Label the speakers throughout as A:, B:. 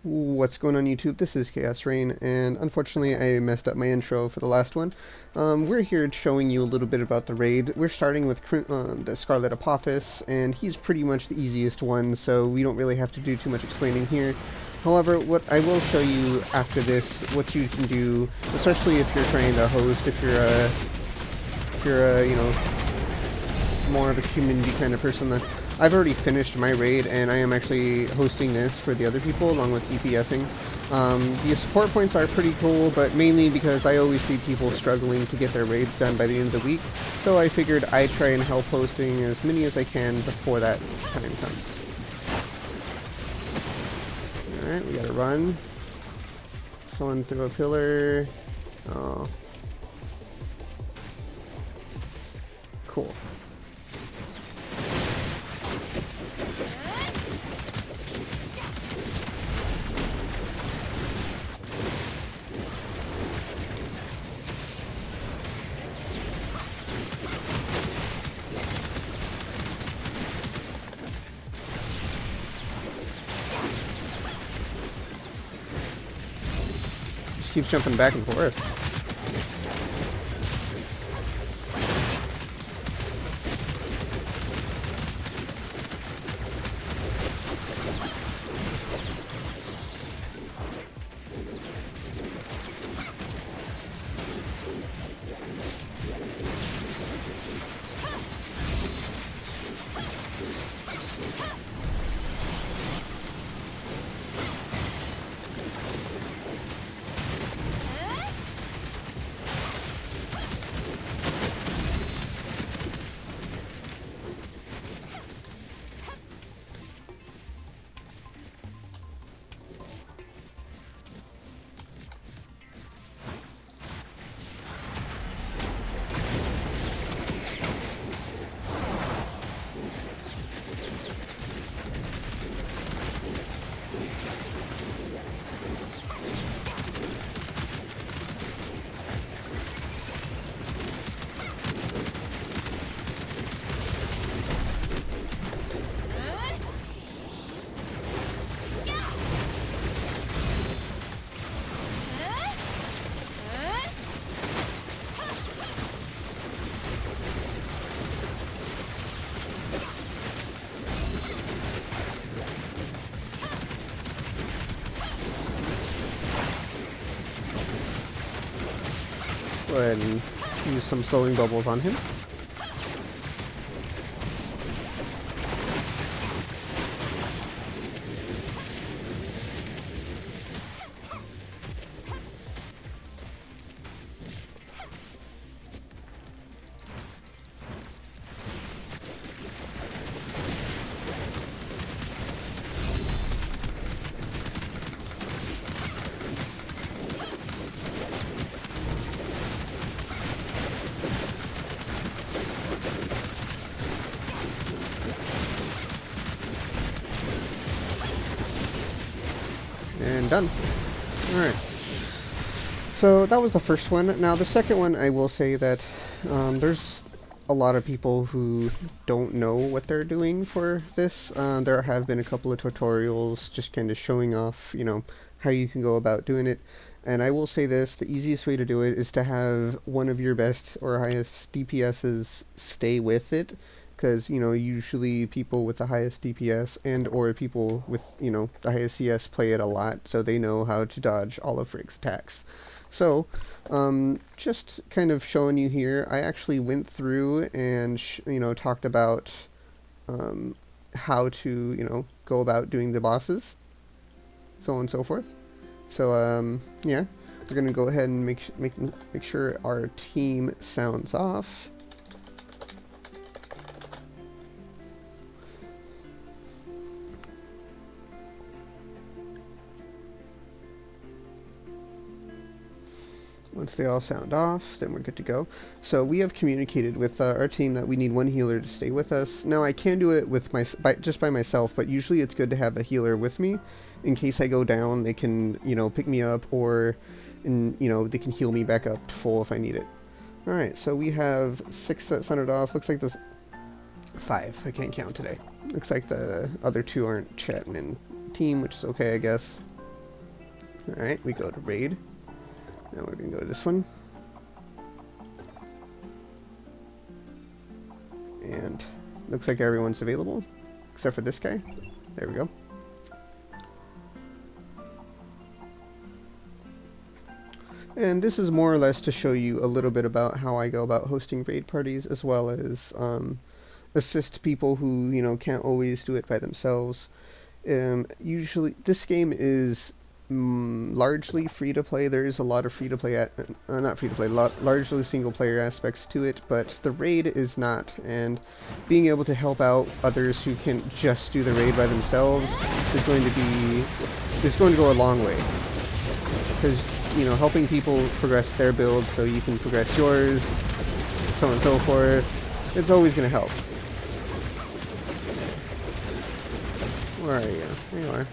A: What's going on YouTube? This is Chaos Rain, and unfortunately I messed up my intro for the last one. We're here showing you a little bit about the raid. We're starting with the Scarlet Apophis, and he's pretty much the easiest one, so we don't really have to do too much explaining here. However, what I will show you after this, what you can do, especially if you're trying to host, if you're a, more of a community kind of person. That I've already finished my raid, and I am actually hosting this for the other people along with DPSing. The support points are pretty cool, but mainly because I always see people struggling to get their raids done by the end of the week, so I figured I'd try and help hosting as many as I can before that time comes. Alright, we gotta run. Someone threw a pillar. Oh. Cool. Just keeps jumping back and forth. Go ahead and use some slowing bubbles on him. And done. Alright. So that was the first one. Now the second one, I will say that there's a lot of people who don't know what they're doing for this. There have been a couple of tutorials just kind of showing off, how you can go about doing it. And I will say this, the easiest way to do it is to have one of your best or highest DPSs stay with it. Because, usually people with the highest DPS and or people with, the highest CS play it a lot, so they know how to dodge all of Frigg's attacks. So, just kind of showing you here, I actually went through and, talked about how to, go about doing the bosses, so on and so forth. So, yeah, we're going to go ahead and make sure our team sounds off. Once they all sound off, then we're good to go. So we have communicated with our team that we need one healer to stay with us. Now I can do it with just by myself, but usually it's good to have a healer with me in case I go down. They can, pick me up, or, they can heal me back up to full if I need it. All right, so we have 6 that sounded off. Looks like this 5. I can't count today. Looks like the other 2 aren't chatting in team, which is okay, I guess. Alright, we go to raid. Now we're gonna go to this one. And looks like everyone's available, except for this guy. There we go. And this is more or less to show you a little bit about how I go about hosting raid parties, as well as assist people who, you know, can't always do it by themselves. Usually, this game is largely free to play. There is a lot of free to play, not free to play, largely single player aspects to it, but the raid is not. And being able to help out others who can just do the raid by themselves is going to go a long way. Because, you know, helping people progress their builds so you can progress yours, so on and so forth, it's always going to help. Where are you? There you are.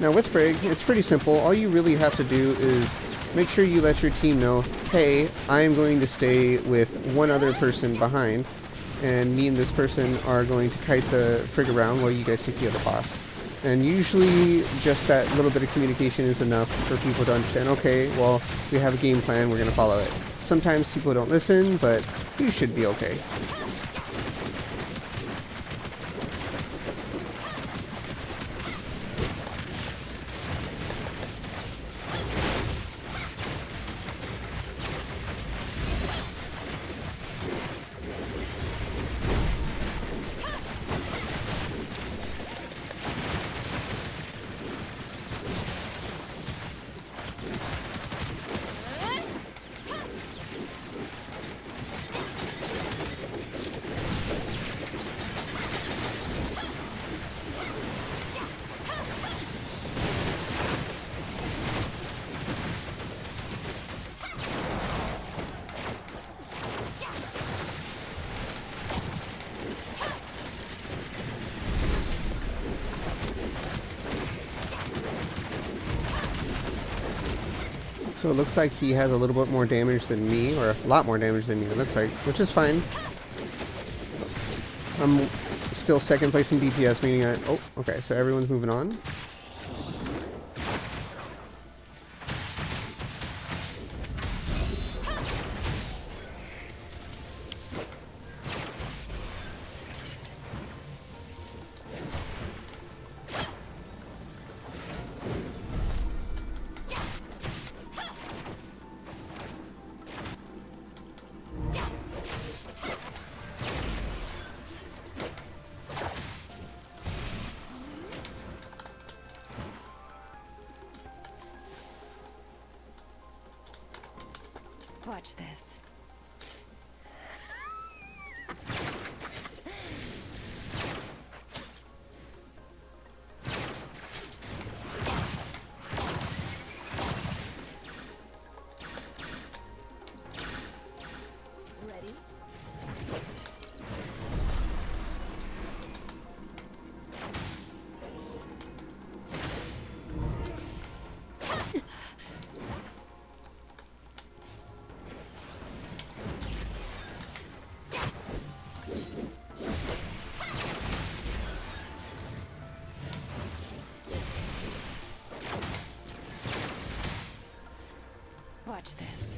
A: Now with Frigg, it's pretty simple. All you really have to do is make sure you let your team know, hey, I am going to stay with one other person behind, and me and this person are going to kite the Frigg around while you guys take the other boss. And usually just that little bit of communication is enough for people to understand, okay, well, we have a game plan, we're going to follow it. Sometimes people don't listen, but you should be okay. So it looks like he has a little bit more damage than me, or a lot more damage than me, it looks like, which is fine. I'm still second place in DPS, meaning I... Oh, okay, so everyone's moving on.
B: Watch this. Ready? Watch this.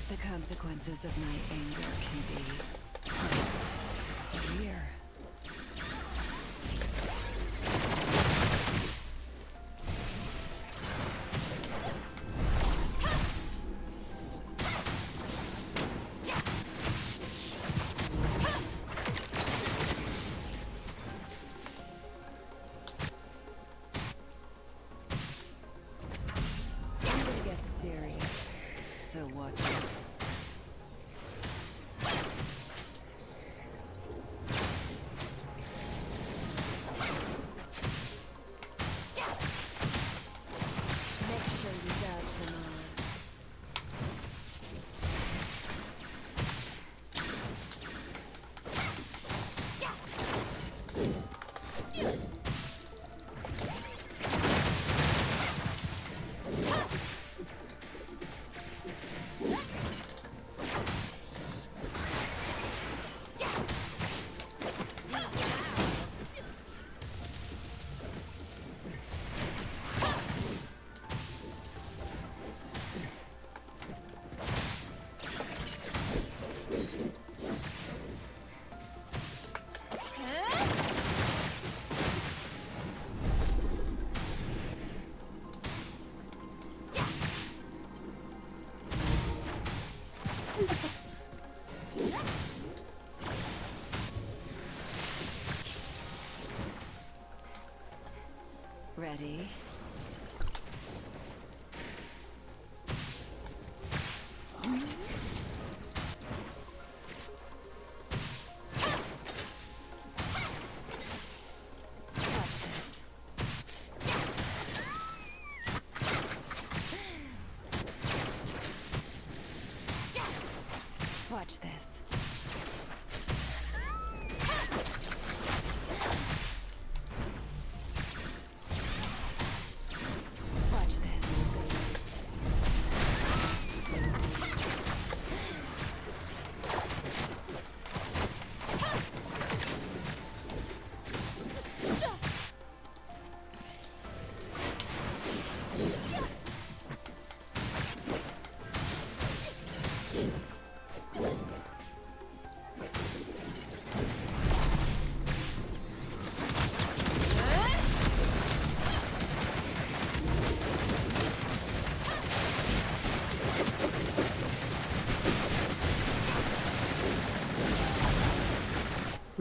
B: The consequences of my anger can be severe. Serious, so watch out. Ready? Watch this. Watch this. Watch this.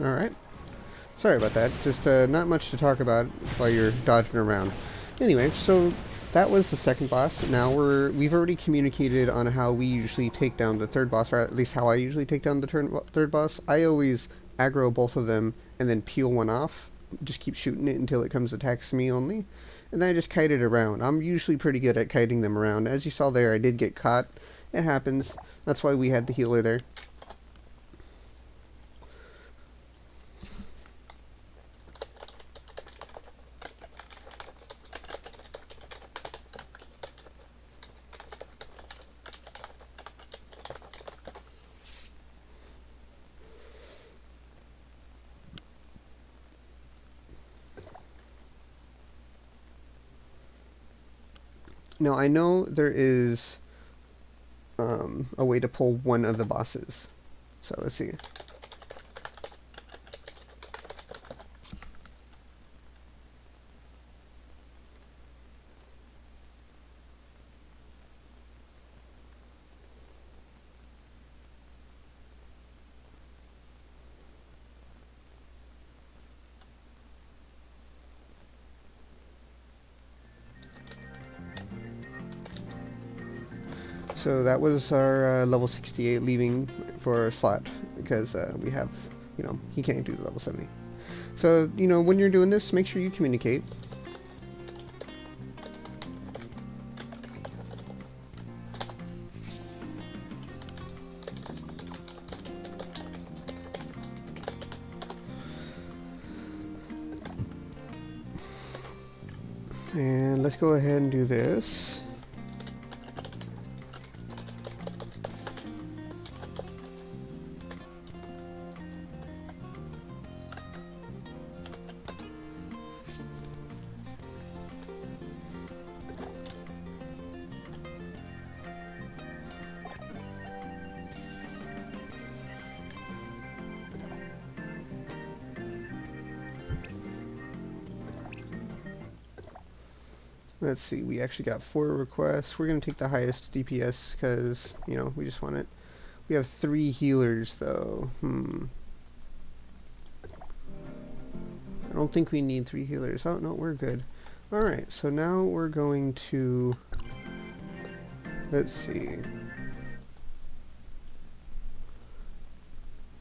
A: Alright. Sorry about that. Just not much to talk about while you're dodging around. Anyway, so that was the second boss. Now we've already communicated on how we usually take down the third boss, or at least how I usually take down the third boss. I always aggro both of them and then peel one off. Just keep shooting it until it comes attacks me only. And then I just kite it around. I'm usually pretty good at kiting them around. As you saw there, I did get caught. It happens. That's why we had the healer there. Now, I know there is a way to pull one of the bosses. So, let's see. So that was our level 68 leaving for a slot because we have, you know, he can't do the level 70. So, you know, when you're doing this, make sure you communicate. And let's go ahead and do this. Let's see, we actually got 4 requests. We're going to take the highest DPS because, you know, we just want it. We have 3 healers, though. I don't think we need 3 healers. Oh, no, we're good. Alright, so now we're going to... Let's see.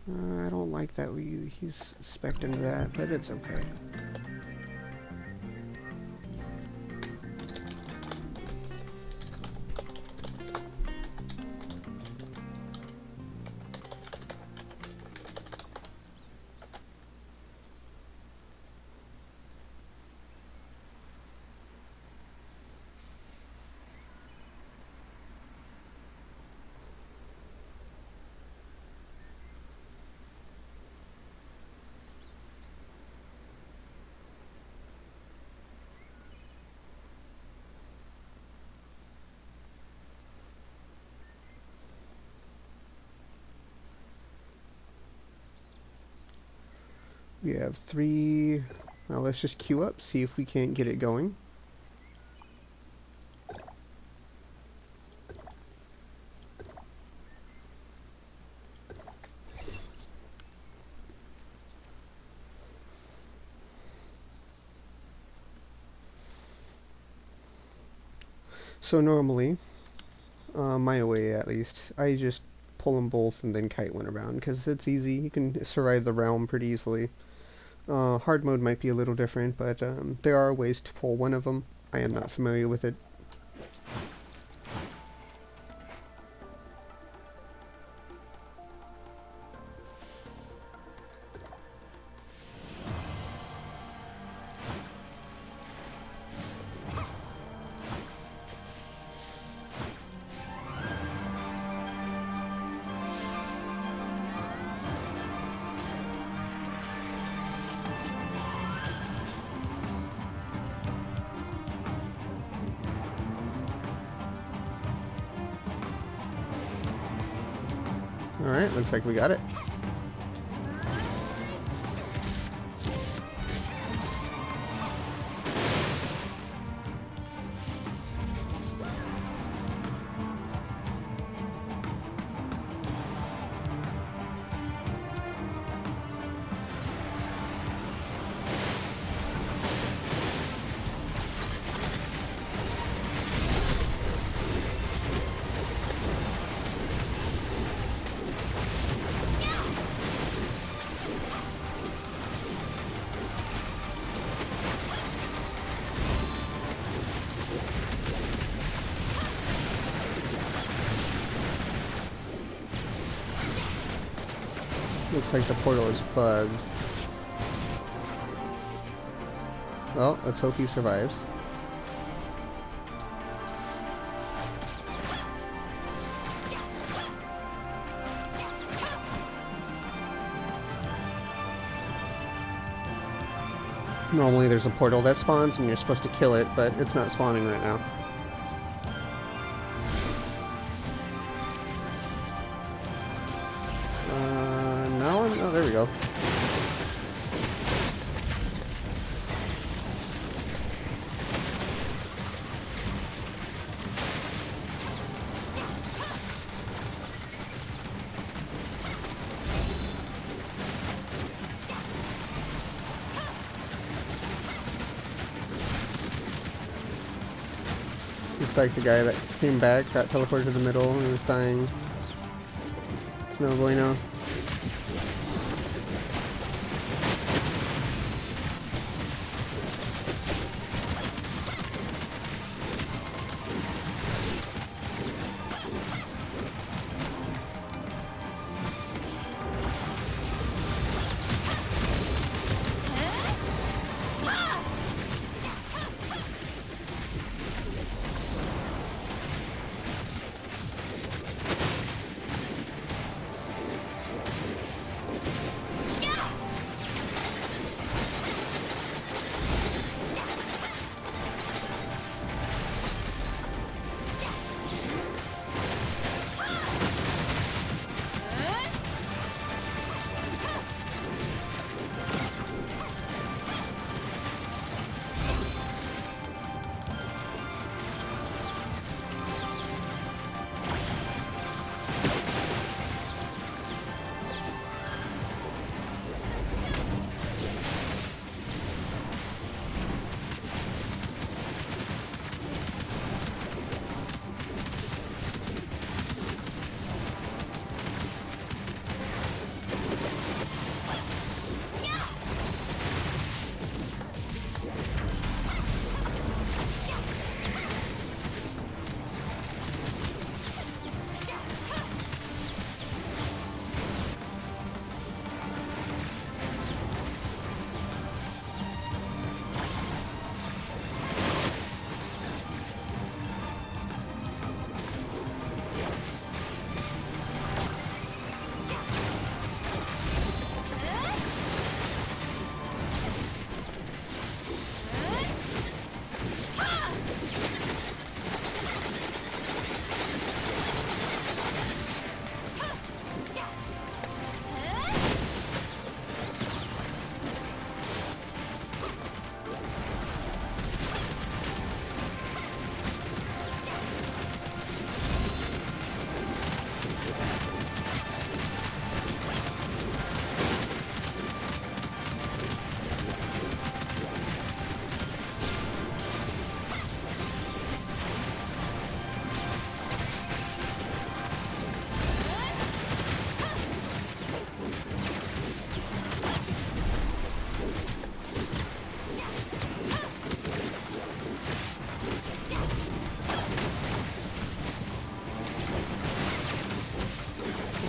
A: I don't like that he's spec'd into that, but it's okay. We have 3. Now let's just queue up, see if we can't get it going. So normally, my way at least, I just pull them both and then kite one around because it's easy. You can survive the realm pretty easily. Hard mode might be a little different, but there are ways to pull one of them. I am not familiar with it. Alright, looks like we got it. Looks like the portal is bugged. Well, let's hope he survives. Normally there's a portal that spawns and you're supposed to kill it, but it's not spawning right now. Oh, there we go. It's like the guy that came back, got teleported to the middle, and was dying. It's no bueno.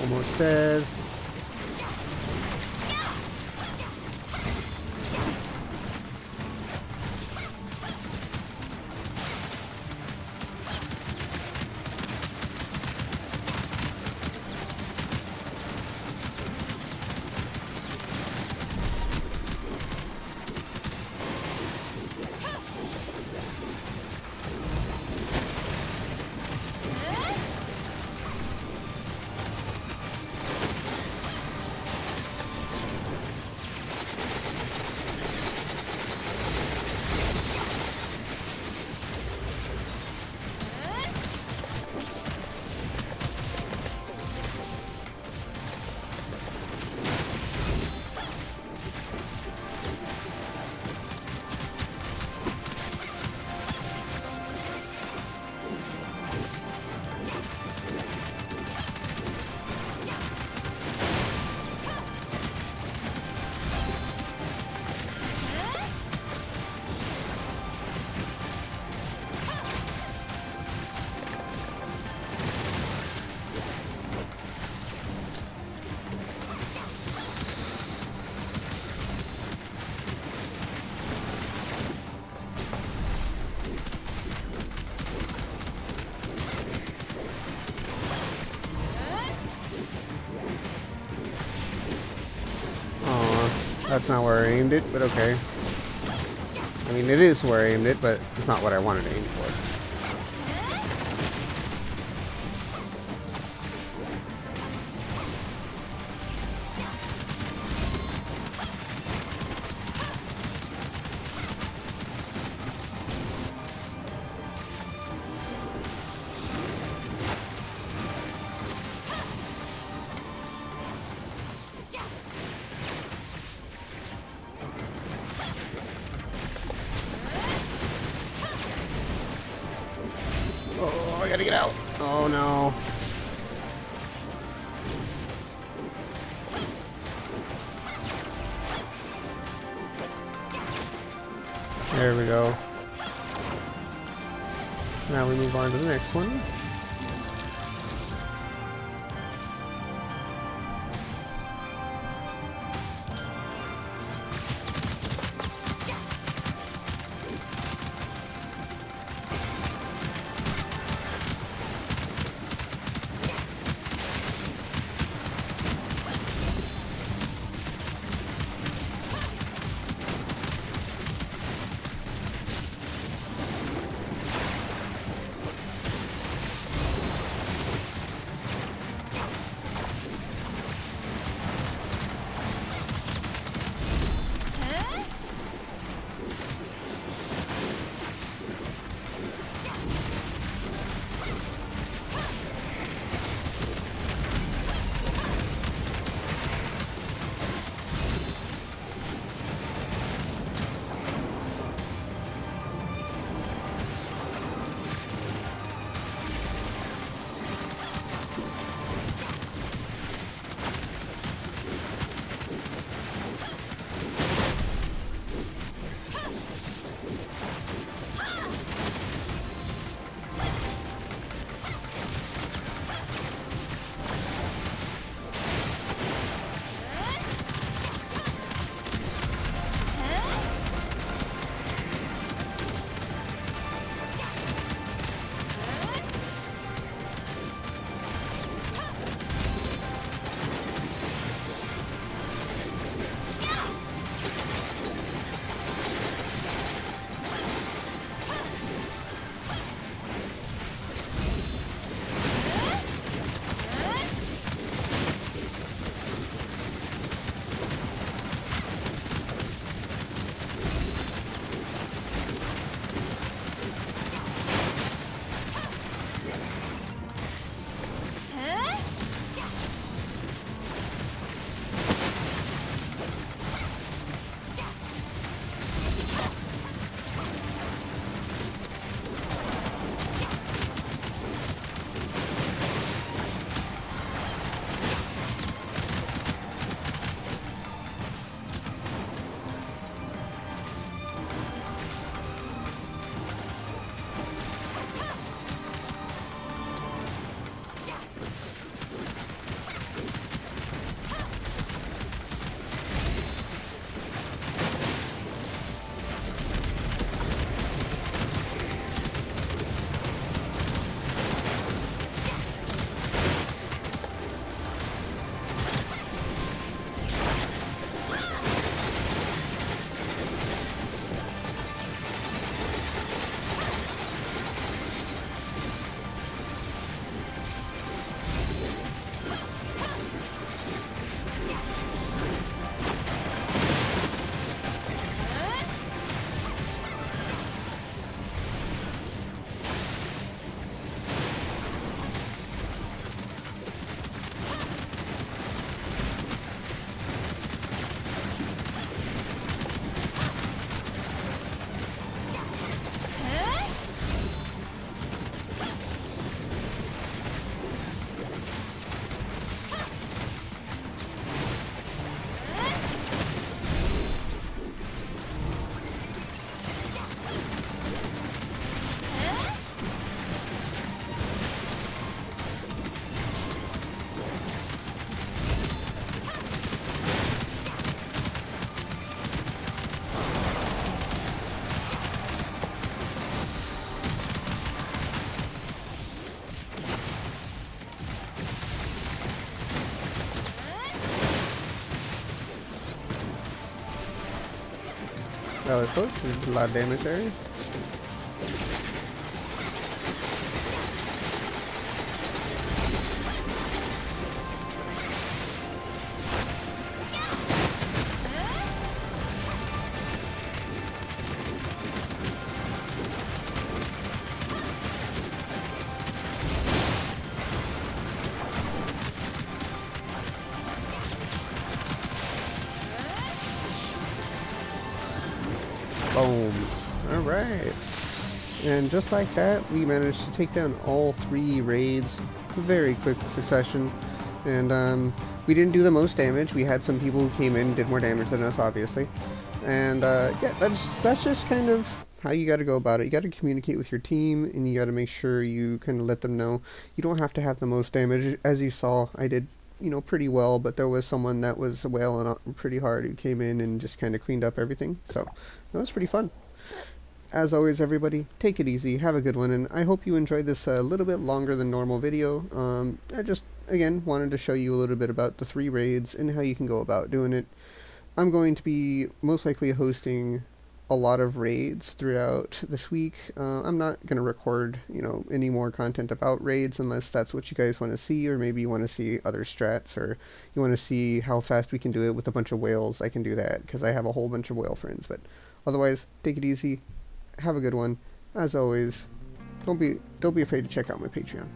A: Almost dead. That's not where I aimed it, but okay. I mean, it is where I aimed it, but it's not what I wanted to aim for. Oh, I gotta get out. Oh no. There we go. Now we move on to the next one. That was close. There's a lot of damage there. Boom. Alright. And just like that, we managed to take down all 3 raids. Very quick succession. And we didn't do the most damage. We had some people who came in and did more damage than us, obviously. And yeah, that's just kind of how you got to go about it. You got to communicate with your team, and you got to make sure you kind of let them know. You don't have to have the most damage. As you saw, I did, you know, pretty well, but there was someone that was wailing on pretty hard who came in and just kind of cleaned up everything. So that was pretty fun. As always, everybody, take it easy, have a good one, and I hope you enjoyed this a little bit longer than normal video. I just, again, wanted to show you a little bit about the 3 raids and how you can go about doing it. I'm going to be most likely hosting a lot of raids throughout this week. I'm not going to record, you know, any more content about raids unless that's what you guys want to see, or maybe you want to see other strats, or you want to see how fast we can do it with a bunch of whales. I can do that because I have a whole bunch of whale friends. But otherwise, take it easy. Have a good one. As always, don't be afraid to check out my Patreon.